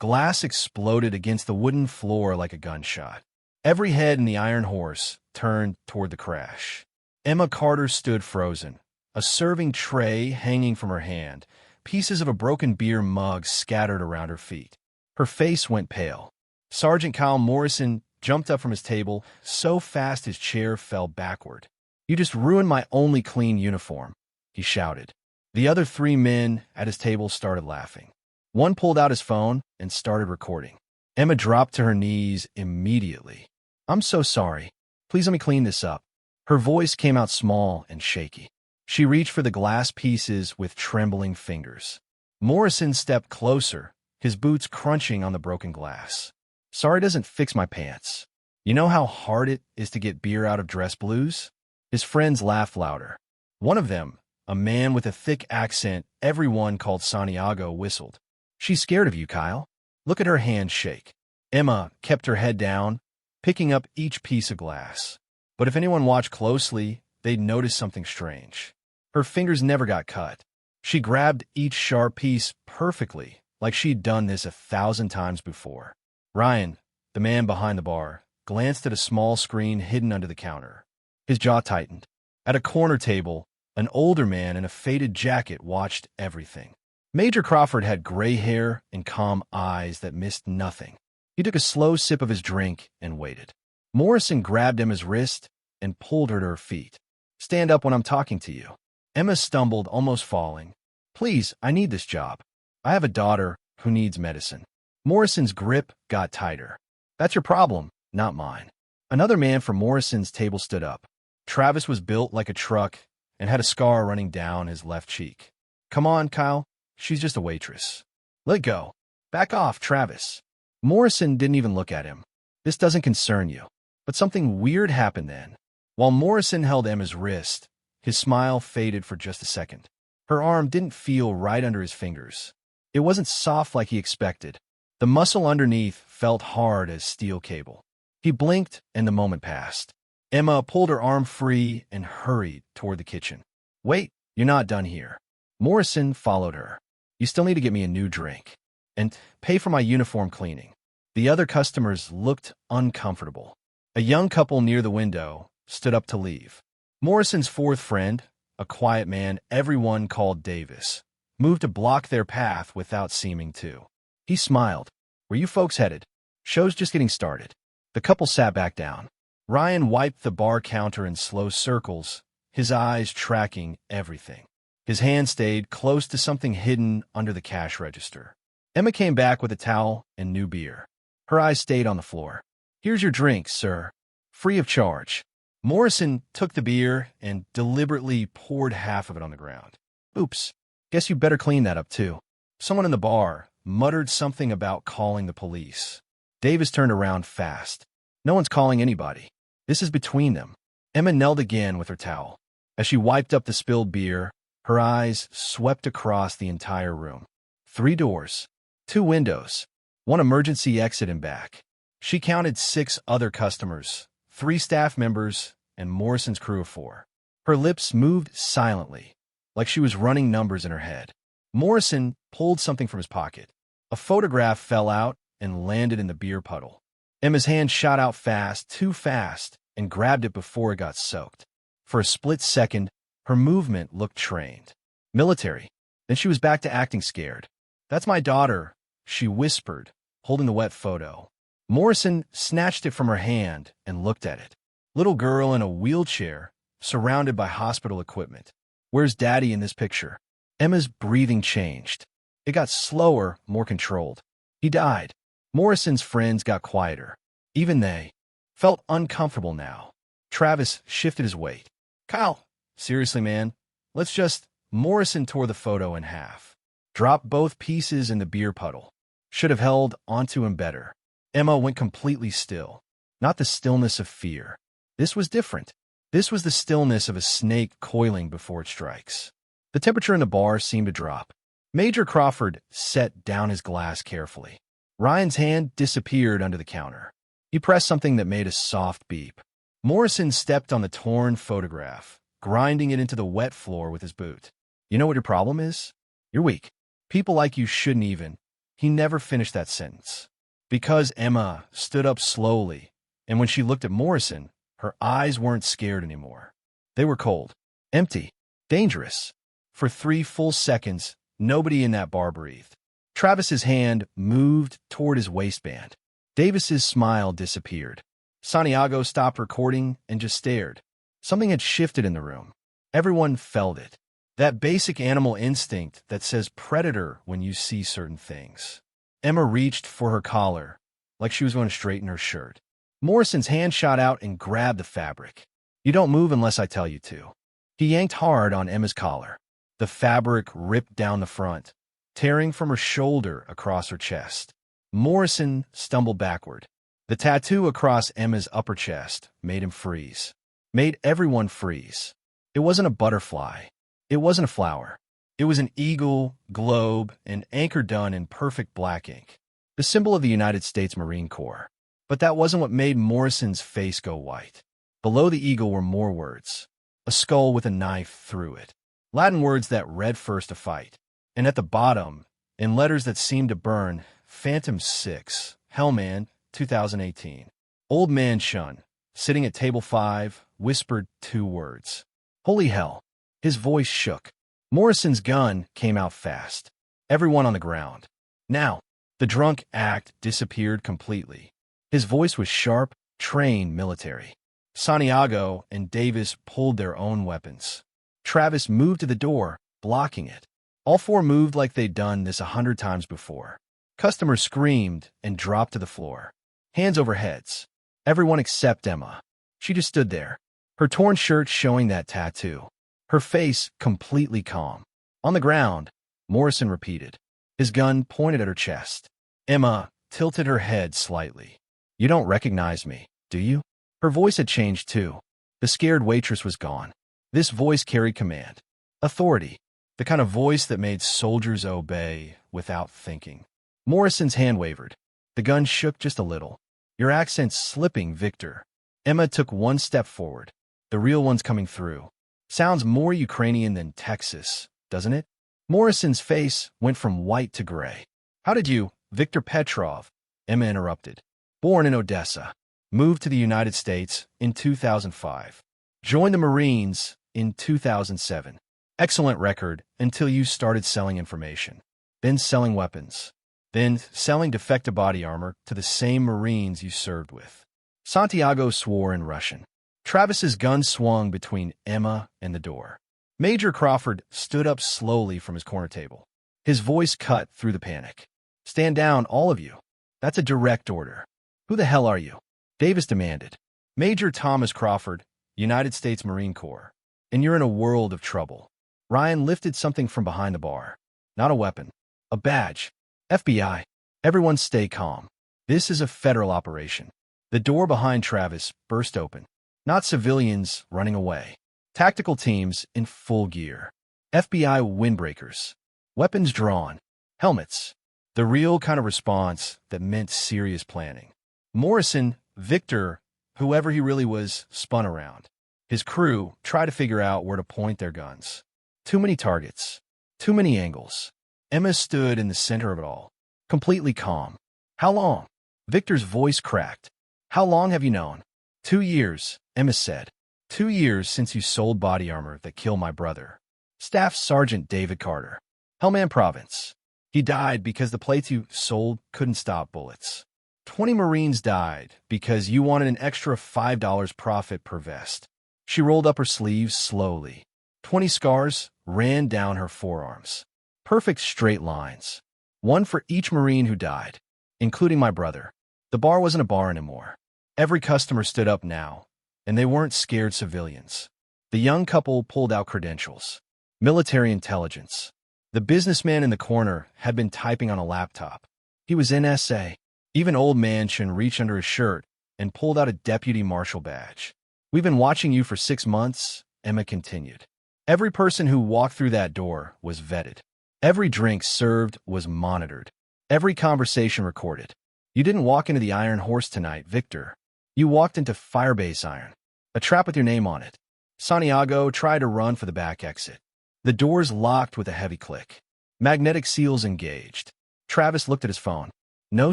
Glass exploded against the wooden floor like a gunshot. Every head in the Iron Horse turned toward the crash. Emma Carter stood frozen, a serving tray hanging from her hand, pieces of a broken beer mug scattered around her feet. Her face went pale. Sergeant Kyle Morrison jumped up from his table so fast his chair fell backward. "You just ruined my only clean uniform," he shouted. The other 3 men at his table started laughing. One pulled out his phone and started recording. Emma dropped to her knees immediately. "I'm so sorry. Please let me clean this up." Her voice came out small and shaky. She reached for the glass pieces with trembling fingers. Morrison stepped closer, his boots crunching on the broken glass. "Sorry doesn't fix my pants. You know how hard it is to get beer out of dress blues?" His friends laughed louder. One of them, a man with a thick accent everyone called Santiago, whistled. "She's scared of you, Kyle. Look at her hands shake." Emma kept her head down, picking up each piece of glass. But if anyone watched closely, they'd notice something strange. Her fingers never got cut. She grabbed each sharp piece perfectly, like she'd done this 1,000 times before. Ryan, the man behind the bar, glanced at a small screen hidden under the counter. His jaw tightened. At a corner table, an older man in a faded jacket watched everything. Major Crawford had gray hair and calm eyes that missed nothing. He took a slow sip of his drink and waited. Morrison grabbed Emma's wrist and pulled her to her feet. "Stand up when I'm talking to you." Emma stumbled, almost falling. "Please, I need this job. I have a daughter who needs medicine." Morrison's grip got tighter. "That's your problem, not mine." Another man from Morrison's table stood up. Travis was built like a truck and had a scar running down his left cheek. "Come on, Kyle. She's just a waitress." "Let go. Back off, Travis." Morrison didn't even look at him. "This doesn't concern you." But something weird happened then. While Morrison held Emma's wrist, his smile faded for just a second. Her arm didn't feel right under his fingers. It wasn't soft like he expected. The muscle underneath felt hard as steel cable. He blinked, and the moment passed. Emma pulled her arm free and hurried toward the kitchen. "Wait, you're not done here." Morrison followed her. "You still need to get me a new drink. And pay for my uniform cleaning." The other customers looked uncomfortable. A young couple near the window stood up to leave. Morrison's fourth friend, a quiet man everyone called Davis, moved to block their path without seeming to. He smiled. "Where you folks headed? Show's just getting started." The couple sat back down. Ryan wiped the bar counter in slow circles, his eyes tracking everything. His hand stayed close to something hidden under the cash register. Emma came back with a towel and new beer. Her eyes stayed on the floor. "Here's your drink, sir. Free of charge." Morrison took the beer and deliberately poured half of it on the ground. "Oops. Guess you better clean that up, too." Someone in the bar muttered something about calling the police. Davis turned around fast. "No one's calling anybody. This is between them." Emma knelt again with her towel. As she wiped up the spilled beer, her eyes swept across the entire room. 3 doors, 2 windows, 1 emergency exit and back. She counted 6 other customers, 3 staff members, and Morrison's crew of 4. Her lips moved silently, like she was running numbers in her head. Morrison pulled something from his pocket. A photograph fell out and landed in the beer puddle. Emma's hand shot out fast, too fast, and grabbed it before it got soaked. For a split second, her movement looked trained. Military. Then she was back to acting scared. "That's my daughter," she whispered, holding the wet photo. Morrison snatched it from her hand and looked at it. Little girl in a wheelchair, surrounded by hospital equipment. "Where's Daddy in this picture?" Emma's breathing changed. It got slower, more controlled. "He died." Morrison's friends got quieter. Even they felt uncomfortable now. Travis shifted his weight. "Kyle, seriously, man, let's just—" Morrison tore the photo in half. Dropped both pieces in the beer puddle. Should have held onto him better. Emma went completely still. Not the stillness of fear. This was different. This was the stillness of a snake coiling before it strikes. The temperature in the bar seemed to drop. Major Crawford set down his glass carefully. Ryan's hand disappeared under the counter. He pressed something that made a soft beep. Morrison stepped on the torn photograph, grinding it into the wet floor with his boot. "You know what your problem is? You're weak. People like you shouldn't even." He never finished that sentence. Because Emma stood up slowly, and when she looked at Morrison, her eyes weren't scared anymore. They were cold, empty, dangerous. For 3 full seconds, nobody in that bar breathed. Travis's hand moved toward his waistband. Davis's smile disappeared. Santiago stopped recording and just stared. Something had shifted in the room. Everyone felt it. That basic animal instinct that says predator when you see certain things. Emma reached for her collar, like she was going to straighten her shirt. Morrison's hand shot out and grabbed the fabric. "You don't move unless I tell you to." He yanked hard on Emma's collar. The fabric ripped down the front, tearing from her shoulder across her chest. Morrison stumbled backward. The tattoo across Emma's upper chest made him freeze. Made everyone freeze. It wasn't a butterfly. It wasn't a flower. It was an eagle, globe, and anchor done in perfect black ink. The symbol of the United States Marine Corps. But that wasn't what made Morrison's face go white. Below the eagle were more words. A skull with a knife through it. Latin words that read first to fight. And at the bottom, in letters that seemed to burn, Phantom 6, Hellman, 2018. Old man Shun, sitting at table 5, whispered 2 words. Holy hell. His voice shook. Morrison's gun came out fast. Everyone on the ground. Now, the drunk act disappeared completely. His voice was sharp, trained military. Santiago and Davis pulled their own weapons. Travis moved to the door, blocking it. All 4 moved like they'd done this 100 times before. Customers screamed and dropped to the floor. Hands over heads. Everyone except Emma. She just stood there, her torn shirt showing that tattoo. Her face completely calm. On the ground, Morrison repeated, his gun pointed at her chest. Emma tilted her head slightly. "You don't recognize me, do you?" Her voice had changed too. The scared waitress was gone. This voice carried command. Authority. The kind of voice that made soldiers obey without thinking. Morrison's hand wavered. The gun shook just a little. "Your accent's slipping, Victor." Emma took 1 step forward. "The real one's coming through." Sounds more Ukrainian than Texas, doesn't it? Morrison's face went from white to gray. "How did you, Victor Petrov?" Emma interrupted. "Born in Odessa. Moved to the United States in 2005. Joined the Marines in 2007. Excellent record until you started selling information. Then selling weapons. Then selling defective body armor to the same Marines you served with." Santiago swore in Russian. Travis's gun swung between Emma and the door. Major Crawford stood up slowly from his corner table. His voice cut through the panic. "Stand down, all of you. That's a direct order." "Who the hell are you?" Davis demanded. "Major Thomas Crawford, United States Marine Corps. And you're in a world of trouble." Ryan lifted something from behind the bar. Not a weapon. A badge. FBI. Everyone stay calm. This is a federal operation. The door behind Travis burst open. Not civilians running away. Tactical teams in full gear. FBI windbreakers. Weapons drawn. Helmets. The real kind of response that meant serious planning. Morrison, Victor, whoever he really was, spun around. His crew tried to figure out where to point their guns. Too many targets. Too many angles. Emma stood in the center of it all, completely calm. "How long?" Victor's voice cracked. "How long have you known?" 2 years, Emma said. 2 years since you sold body armor that killed my brother. Staff Sergeant David Carter. Helmand Province. He died because the plates you sold couldn't stop bullets. 20 Marines died because you wanted an extra $5 profit per vest. She rolled up her sleeves slowly. 20 scars ran down her forearms. Perfect straight lines. 1 for each Marine who died, including my brother. The bar wasn't a bar anymore. Every customer stood up now, and they weren't scared civilians. The young couple pulled out credentials. Military intelligence. The businessman in the corner had been typing on a laptop. He was NSA. Even old man Shin reached under his shirt and pulled out a deputy marshal badge. "We've been watching you for 6 months," Emma continued. "Every person who walked through that door was vetted. Every drink served was monitored. Every conversation recorded. You didn't walk into the Iron Horse tonight, Victor. You walked into Firebase Iron. A trap with your name on it." Santiago tried to run for the back exit. The doors locked with a heavy click. Magnetic seals engaged. Travis looked at his phone. No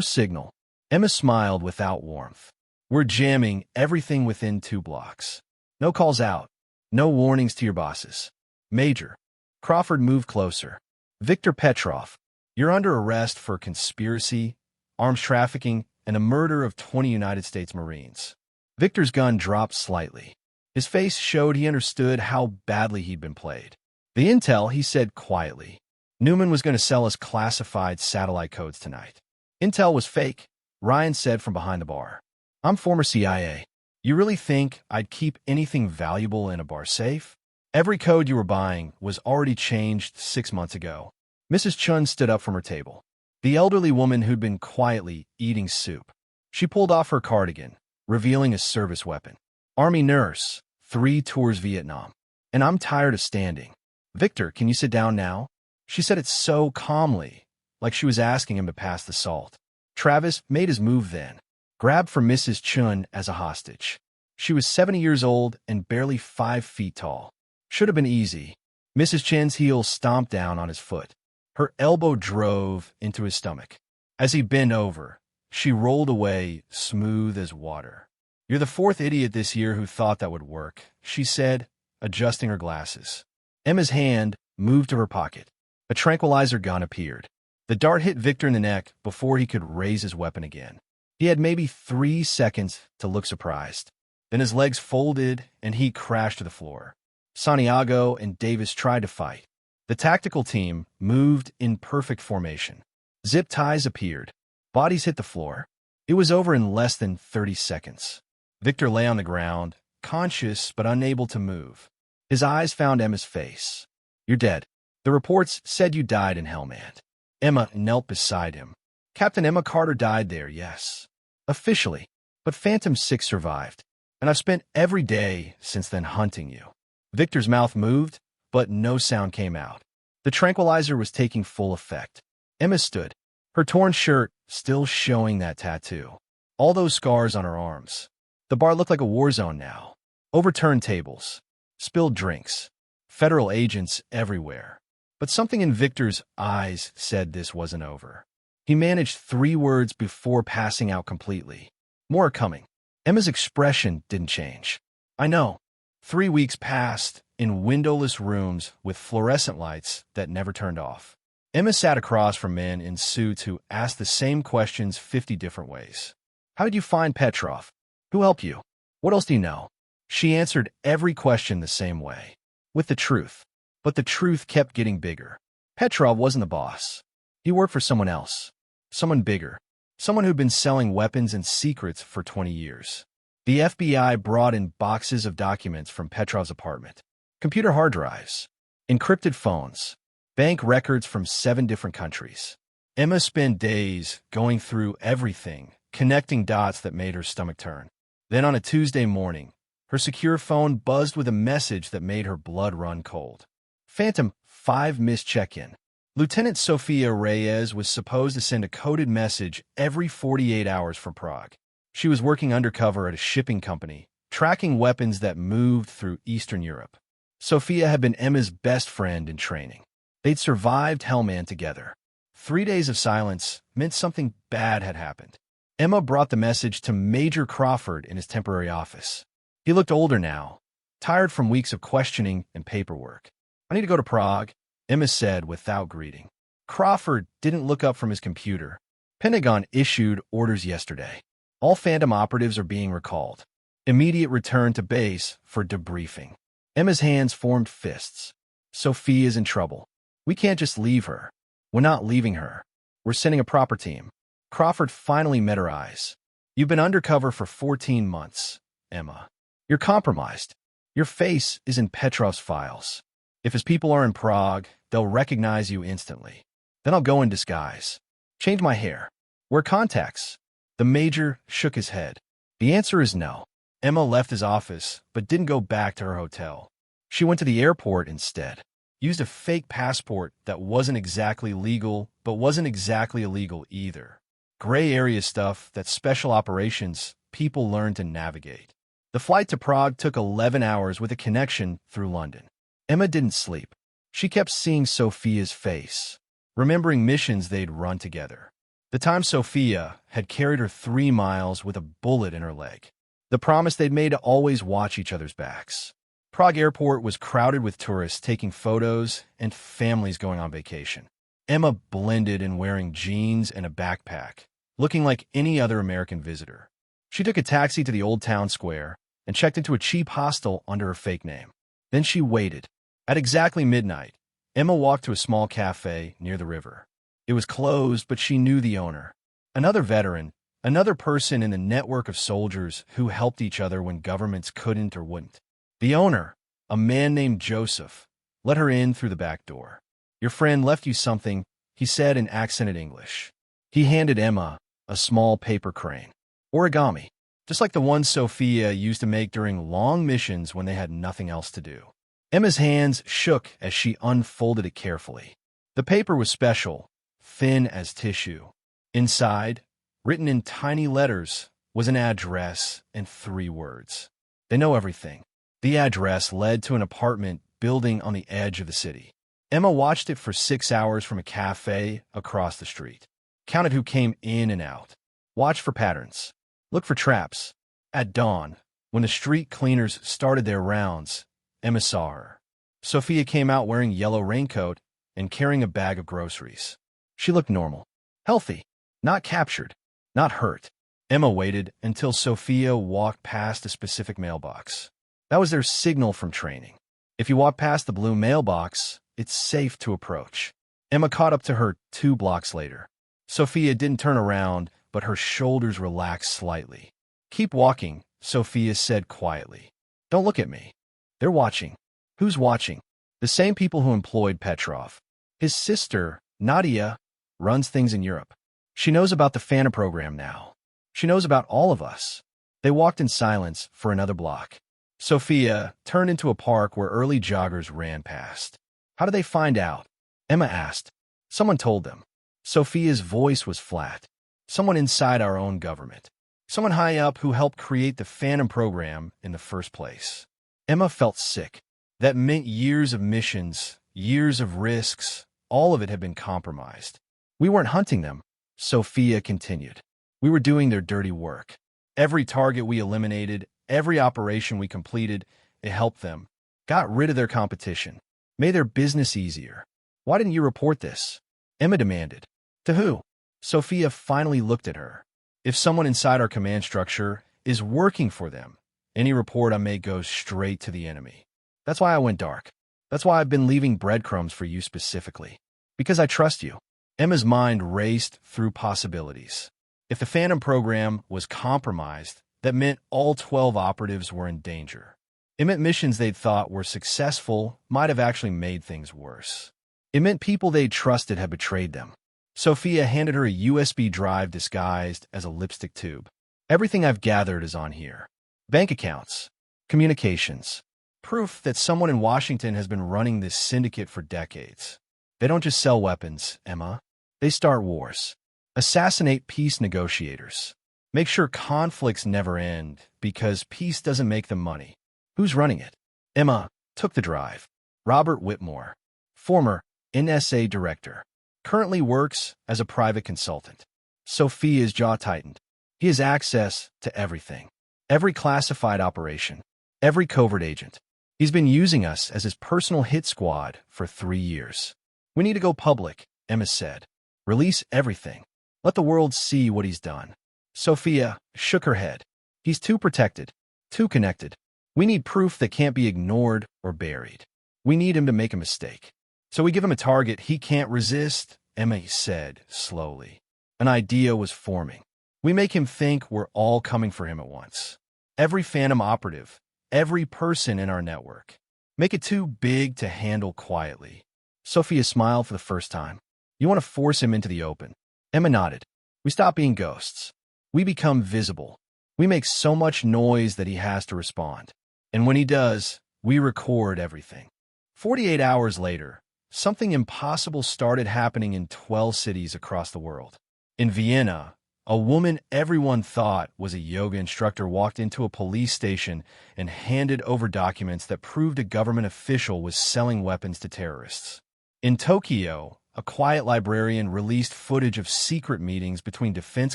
signal. Emma smiled without warmth. We're jamming everything within 2 blocks. No calls out. No warnings to your bosses. Major. Crawford moved closer. Victor Petrov, you're under arrest for conspiracy, arms trafficking, and a murder of 20 United States Marines. Victor's gun dropped slightly. His face showed he understood how badly he'd been played. The intel, he said quietly. Newman was going to sell us classified satellite codes tonight. Intel was fake, Ryan said from behind the bar. I'm former CIA. You really think I'd keep anything valuable in a bar safe? Every code you were buying was already changed 6 months ago. Mrs. Chun stood up from her table. The elderly woman who'd been quietly eating soup. She pulled off her cardigan, revealing a service weapon. Army nurse, 3 tours Vietnam. And I'm tired of standing. Victor, can you sit down now? She said it so calmly, like she was asking him to pass the salt. Travis made his move then, grabbed for Mrs. Chun as a hostage. She was 70 years old and barely 5 feet tall. Should have been easy. Mrs. Chen's heel stomped down on his foot. Her elbow drove into his stomach. As he bent over, she rolled away, smooth as water. You're the 4th idiot this year who thought that would work, she said, adjusting her glasses. Emma's hand moved to her pocket. A tranquilizer gun appeared. The dart hit Victor in the neck before he could raise his weapon again. He had maybe 3 seconds to look surprised. Then his legs folded and he crashed to the floor. Santiago and Davis tried to fight. The tactical team moved in perfect formation. Zip ties appeared. Bodies hit the floor. It was over in less than 30 seconds. Victor lay on the ground, conscious but unable to move. His eyes found Emma's face. You're dead. The reports said you died in Helmand. Emma knelt beside him. Captain Emma Carter died there, yes. Officially. But Phantom 6 survived. And I've spent every day since then hunting you. Victor's mouth moved, but no sound came out. The tranquilizer was taking full effect. Emma stood, her torn shirt still showing that tattoo. All those scars on her arms. The bar looked like a war zone now. Overturned tables. Spilled drinks. Federal agents everywhere. But something in Victor's eyes said this wasn't over. He managed 3 words before passing out completely. More are coming. Emma's expression didn't change. I know. 3 weeks passed in windowless rooms with fluorescent lights that never turned off. Emma sat across from men in suits who asked the same questions 50 different ways. How did you find Petrov? Who helped you? What else do you know? She answered every question the same way, with the truth. But the truth kept getting bigger. Petrov wasn't the boss. He worked for someone else. Someone bigger. Someone who'd been selling weapons and secrets for 20 years. The FBI brought in boxes of documents from Petrov's apartment. Computer hard drives. Encrypted phones. Bank records from 7 different countries. Emma spent days going through everything, connecting dots that made her stomach turn. Then on a Tuesday morning, her secure phone buzzed with a message that made her blood run cold. Phantom 5 missed check-in. Lieutenant Sofia Reyes was supposed to send a coded message every 48 hours from Prague. She was working undercover at a shipping company, tracking weapons that moved through Eastern Europe. Sofia had been Emma's best friend in training. They'd survived Helmand together. 3 days of silence meant something bad had happened. Emma brought the message to Major Crawford in his temporary office. He looked older now, tired from weeks of questioning and paperwork. I need to go to Prague, Emma said without greeting. Crawford didn't look up from his computer. Pentagon issued orders yesterday. All Phantom operatives are being recalled. Immediate return to base for debriefing. Emma's hands formed fists. Sophia's in trouble. We can't just leave her. We're not leaving her. We're sending a proper team. Crawford finally met her eyes. You've been undercover for 14 months, Emma. You're compromised. Your face is in Petrov's files. If his people are in Prague, they'll recognize you instantly. Then I'll go in disguise. Change my hair. Wear contacts. The major shook his head. The answer is no. Emma left his office, but didn't go back to her hotel. She went to the airport instead. Used a fake passport that wasn't exactly legal, but wasn't exactly illegal either. Gray area stuff that special operations people learn to navigate. The flight to Prague took 11 hours with a connection through London. Emma didn't sleep. She kept seeing Sophia's face. remembering missions they'd run together. The time Sophia had carried her 3 miles with a bullet in her leg. The promise they'd made to always watch each other's backs. Prague airport was crowded with tourists taking photos and families going on vacation. Emma blended in wearing jeans and a backpack, looking like any other American visitor. She took a taxi to the old town square and checked into a cheap hostel under her fake name. Then she waited. At exactly midnight, Emma walked to a small cafe near the river. It was closed, but she knew the owner. Another veteran, another person in the network of soldiers who helped each other when governments couldn't or wouldn't. The owner, a man named Joseph, let her in through the back door. "Your friend left you something," he said in accented English. He handed Emma a small paper crane. Origami, just like the one Sophia used to make during long missions when they had nothing else to do. Emma's hands shook as she unfolded it carefully. The paper was special, thin as tissue. Inside, written in tiny letters, was an address and 3 words. "They know everything." The address led to an apartment building on the edge of the city. Emma watched it for 6 hours from a cafe across the street. Counted who came in and out. Watched for patterns. Looked for traps. At dawn, when the street cleaners started their rounds, Emma saw her. Sophia came out wearing a yellow raincoat and carrying a bag of groceries. She looked normal. Healthy. Not captured. Not hurt. Emma waited until Sophia walked past a specific mailbox. That was their signal from training. If you walk past the blue mailbox, it's safe to approach. Emma caught up to her 2 blocks later. Sophia didn't turn around, but her shoulders relaxed slightly. "Keep walking," Sophia said quietly. "Don't look at me. They're watching." "Who's watching?" "The same people who employed Petrov. His sister, Nadia, runs things in Europe. She knows about the FANA program now. She knows about all of us." They walked in silence for another block. Sophia turned into a park where early joggers ran past. "How did they find out?" Emma asked. "Someone told them." Sophia's voice was flat. "Someone inside our own government. Someone high up who helped create the Phantom program in the first place." Emma felt sick. That meant years of missions, years of risks, all of it had been compromised. "We weren't hunting them," Sophia continued. "We were doing their dirty work. Every target we eliminated, every operation we completed, it helped them. Got rid of their competition. Made their business easier. Why didn't you report this?" Emma demanded. "To who?" Sophia finally looked at her. "If someone inside our command structure is working for them, any report I make goes straight to the enemy. That's why I went dark. That's why I've been leaving breadcrumbs for you specifically. Because I trust you." Emma's mind raced through possibilities. If the Phantom program was compromised, that meant all 12 operatives were in danger. It meant missions they'd thought were successful might have actually made things worse. It meant people they'd trusted had betrayed them. Sophia handed her a USB drive disguised as a lipstick tube. "Everything I've gathered is on here. Bank accounts, communications, proof that someone in Washington has been running this syndicate for decades. They don't just sell weapons, Emma. They start wars. Assassinate peace negotiators. Make sure conflicts never end, because peace doesn't make them money. Who's running it?" Emma took the drive. "Robert Whitmore, former NSA director. Currently works as a private consultant." Sophia's jaw tightened. "He has access to everything. Every classified operation. Every covert agent. He's been using us as his personal hit squad for 3 years. We need to go public," Emma said. "Release everything. Let the world see what he's done." Sophia shook her head. "He's too protected. Too connected. We need proof that can't be ignored or buried. We need him to make a mistake. So we give him a target he can't resist," Emma said slowly. An idea was forming. "We make him think we're all coming for him at once. Every Phantom operative, every person in our network. Make it too big to handle quietly." Sophia smiled for the first time. "You want to force him into the open?" Emma nodded. "We stop being ghosts. We become visible. We make so much noise that he has to respond. And when he does, we record everything." 48 hours later, something impossible started happening in 12 cities across the world. In Vienna, a woman everyone thought was a yoga instructor walked into a police station and handed over documents that proved a government official was selling weapons to terrorists. In Tokyo, a quiet librarian, released footage of secret meetings between defense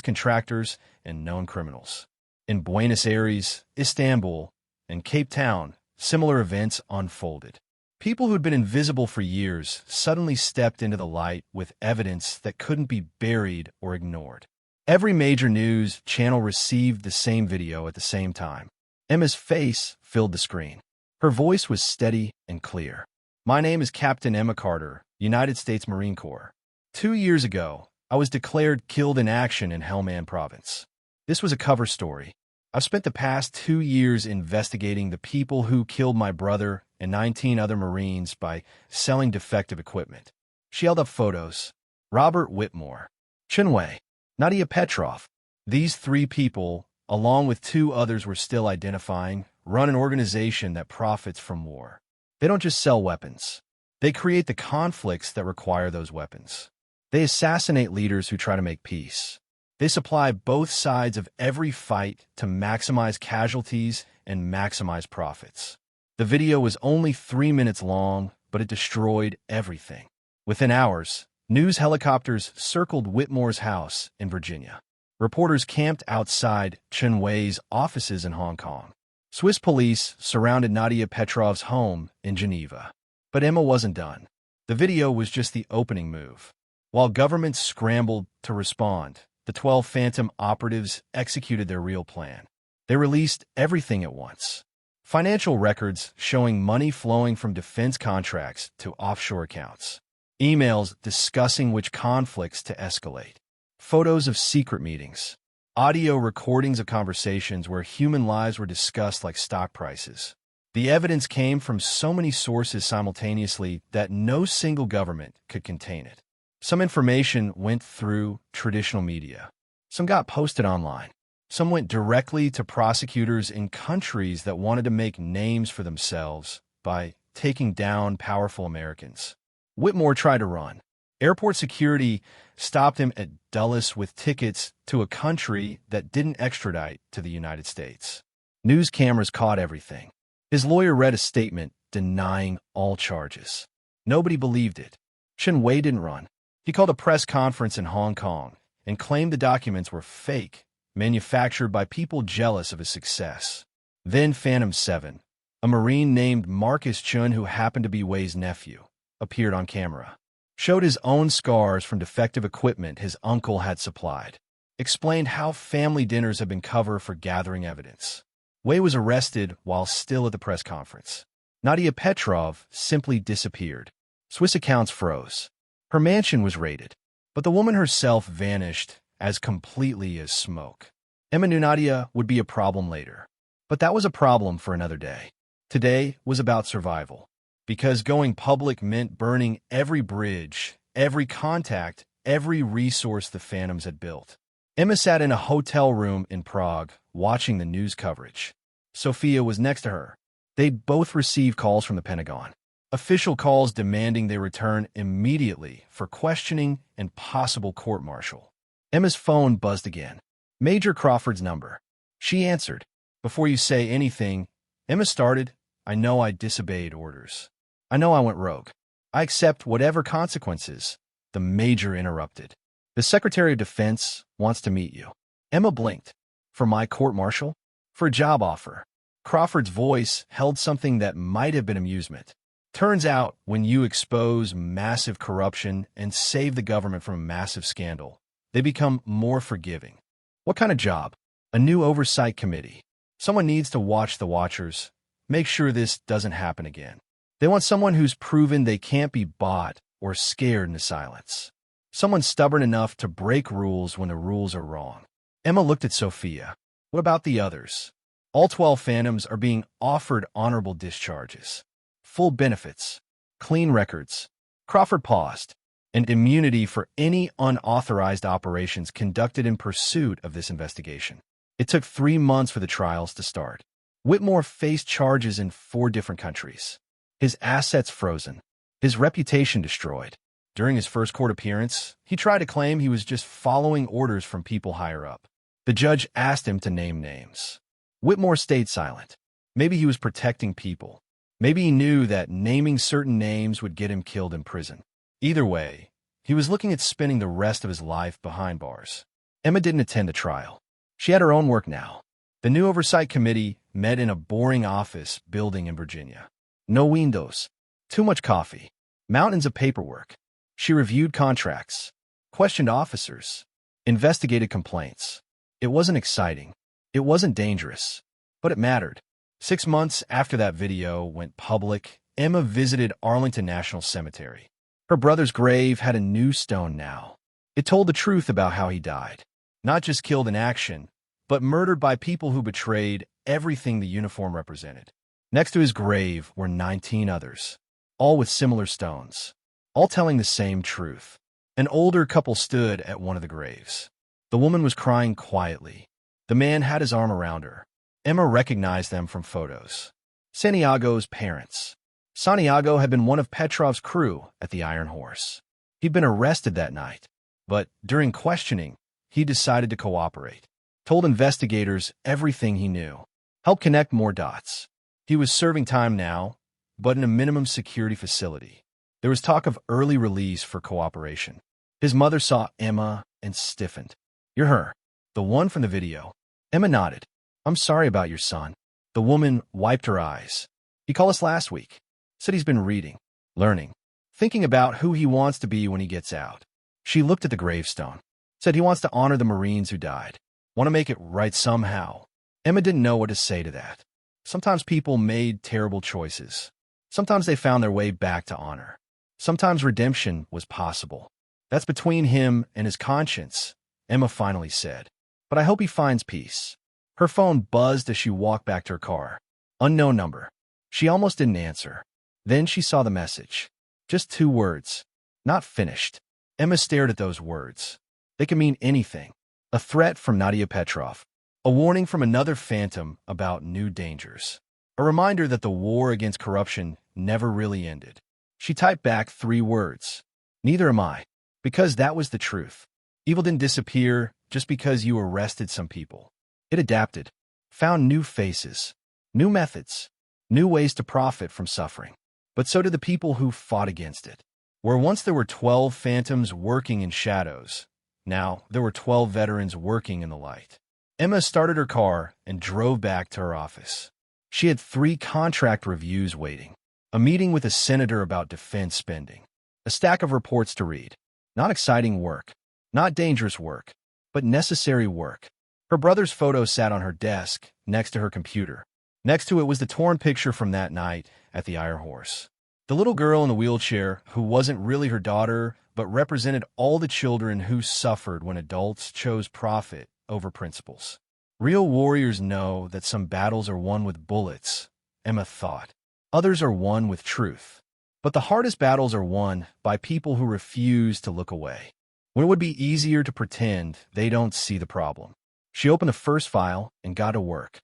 contractors and known criminals. In Buenos Aires, Istanbul, and Cape Town, similar events unfolded. People who had been invisible for years suddenly stepped into the light with evidence that couldn't be buried or ignored. Every major news channel received the same video at the same time. Emma's face filled the screen. Her voice was steady and clear. "My name is Captain Emma Carter, United States Marine Corps. 2 years ago, I was declared killed in action in Helmand Province. This was a cover story. I've spent the past 2 years investigating the people who killed my brother and 19 other Marines by selling defective equipment." She held up photos. Robert Whitmore, Chen Wei, Nadia Petrov. These 3 people, along with 2 others we're still identifying, run an organization that profits from war. They don't just sell weapons. They create the conflicts that require those weapons. They assassinate leaders who try to make peace. They supply both sides of every fight to maximize casualties and maximize profits. The video was only 3 minutes long, but it destroyed everything. Within hours, news helicopters circled Whitmore's house in Virginia. Reporters camped outside Chen Wei's offices in Hong Kong. Swiss police surrounded Nadia Petrov's home in Geneva. But Emma wasn't done. The video was just the opening move. While governments scrambled to respond, the 12 Phantom operatives executed their real plan. They released everything at once. Financial records showing money flowing from defense contracts to offshore accounts. Emails discussing which conflicts to escalate. Photos of secret meetings. Audio recordings of conversations where human lives were discussed like stock prices. The evidence came from so many sources simultaneously that no single government could contain it. Some information went through traditional media. Some got posted online. Some went directly to prosecutors in countries that wanted to make names for themselves by taking down powerful Americans. Whitmore tried to run. Airport security stopped him at Dulles with tickets to a country that didn't extradite to the United States. News cameras caught everything. His lawyer read a statement denying all charges. Nobody believed it. Chen Wei didn't run. He called a press conference in Hong Kong and claimed the documents were fake, manufactured by people jealous of his success. Then Phantom 7, a Marine named Marcus Chun, who happened to be Wei's nephew, appeared on camera. Showed his own scars from defective equipment his uncle had supplied. Explained how family dinners had been cover for gathering evidence. Wei was arrested while still at the press conference. Nadia Petrov simply disappeared. Swiss accounts froze. Her mansion was raided, but the woman herself vanished as completely as smoke. Emma knew Nadia would be a problem later, but that was a problem for another day. Today was about survival, because going public meant burning every bridge, every contact, every resource the Phantoms had built. Emma sat in a hotel room in Prague, watching the news coverage. Sophia was next to her. They'd both received calls from the Pentagon. Official calls demanding they return immediately for questioning and possible court-martial. Emma's phone buzzed again. Major Crawford's number. She answered. "Before you say anything," Emma started, "I know I disobeyed orders. I know I went rogue. I accept whatever consequences." The Major interrupted. "The Secretary of Defense wants to meet you." Emma blinked. "For my court-martial? For a job offer?" Crawford's voice held something that might have been amusement. "Turns out, when you expose massive corruption and save the government from a massive scandal, they become more forgiving." "What kind of job?" "A new oversight committee. Someone needs to watch the watchers, make sure this doesn't happen again. They want someone who's proven they can't be bought or scared into silence. Someone stubborn enough to break rules when the rules are wrong." Emma looked at Sophia. "What about the others?" "All 12 Phantoms are being offered honorable discharges. Full benefits, clean records." Crawford paused. "And immunity for any unauthorized operations conducted in pursuit of this investigation." It took 3 months for the trials to start. Whitmore faced charges in 4 different countries. His assets frozen. His reputation destroyed. During his first court appearance, he tried to claim he was just following orders from people higher up. The judge asked him to name names. Whitmore stayed silent. Maybe he was protecting people. Maybe he knew that naming certain names would get him killed in prison. Either way, He was looking at spending the rest of his life behind bars. Emma didn't attend the trial. She had her own work now. The new oversight committee met in a boring office building in Virginia. No windows. Too much coffee. Mountains of paperwork. She reviewed contracts, questioned officers, investigated complaints. It wasn't exciting. It wasn't dangerous. But it mattered. 6 months after that video went public, Emma visited Arlington National Cemetery. Her brother's grave had a new stone now. It told the truth about how he died. Not just killed in action, but murdered by people who betrayed everything the uniform represented. Next to his grave were 19 others, all with similar stones, all telling the same truth. An older couple stood at one of the graves. The woman was crying quietly. The man had his arm around her. Emma recognized them from photos. Santiago's parents. Santiago had been one of Petrov's crew at the Iron Horse. He'd been arrested that night, but during questioning, he decided to cooperate. Told investigators everything he knew. Helped connect more dots. He was serving time now, but in a minimum security facility. There was talk of early release for cooperation. His mother saw Emma and stiffened. "You're her, the one from the video." Emma nodded. "I'm sorry about your son." The woman wiped her eyes. "He called us last week. Said he's been reading, learning, thinking about who he wants to be when he gets out." She looked at the gravestone. Said he wants to honor the Marines who died. Want to make it right somehow. Emma didn't know what to say to that. Sometimes people made terrible choices. Sometimes they found their way back to honor. Sometimes redemption was possible. "That's between him and his conscience," Emma finally said. "But I hope he finds peace." Her phone buzzed as she walked back to her car. Unknown number. She almost didn't answer. Then she saw the message. Just 2 words. Not finished. Emma stared at those words. They could mean anything. A threat from Nadia Petrov. A warning from another phantom about new dangers. A reminder that the war against corruption never really ended. She typed back 3 words. "Neither am I." Because that was the truth. Evil didn't disappear just because you arrested some people. It adapted, found new faces, new methods, new ways to profit from suffering. But so did the people who fought against it. Where once there were 12 phantoms working in shadows, now there were 12 veterans working in the light. Emma started her car and drove back to her office. She had 3 contract reviews waiting, a meeting with a senator about defense spending, a stack of reports to read. Not exciting work, not dangerous work, but necessary work. Her brother's photo sat on her desk next to her computer. Next to it was the torn picture from that night at the Iron Horse. The little girl in the wheelchair who wasn't really her daughter, but represented all the children who suffered when adults chose profit over principles. Real warriors know that some battles are won with bullets, Emma thought. Others are won with truth. But the hardest battles are won by people who refuse to look away. When it would be easier to pretend they don't see the problem. She opened the first file and got to work.